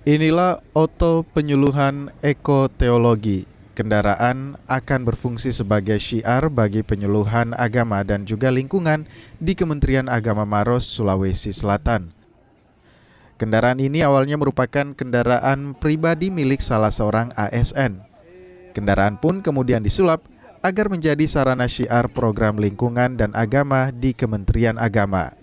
Inilah oto penyuluhan ekoteologi. Kendaraan akan berfungsi sebagai syiar bagi penyuluhan agama dan juga lingkungan di Kementerian Agama Maros, Sulawesi Selatan. Kendaraan ini awalnya merupakan kendaraan pribadi milik salah seorang ASN. Kendaraan pun kemudian disulap agar menjadi sarana syiar program lingkungan dan agama di Kementerian Agama.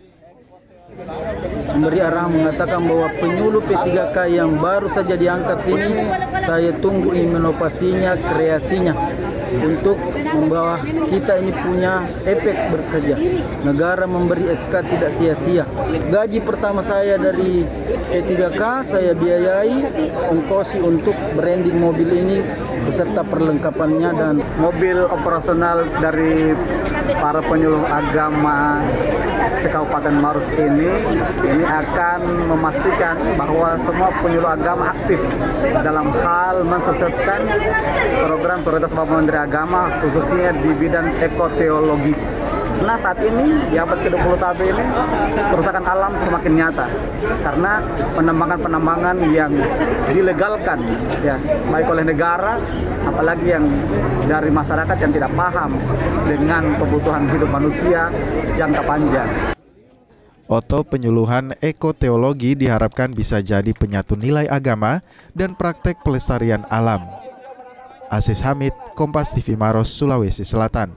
Memberi arahan mengatakan bahwa penyuluh P3K yang baru saja diangkat ini, saya tunggu inovasinya, kreasinya untuk membawa kita ini punya efek bekerja. Negara memberi SK tidak sia-sia. Gaji pertama saya dari P3K saya biayai ongkosi untuk branding mobil ini beserta perlengkapannya dan mobil operasional dari para penyuluh agama se-Kabupaten Maros ini akan memastikan bahwa semua penyuluh agama aktif dalam hal mensukseskan program prioritas Bapak Menteri Agama khususnya di bidang ekoteologis. Nah saat ini di abad ke-21 ini kerusakan alam semakin nyata karena penambangan-penambangan yang dilegalkan ya baik oleh negara apalagi yang dari masyarakat yang tidak paham dengan kebutuhan hidup manusia jangka panjang. Oto penyuluhan ekoteologi diharapkan bisa jadi penyatu nilai agama dan praktek pelestarian alam. Aziz Hamid, Kompas TV Maros, Sulawesi Selatan.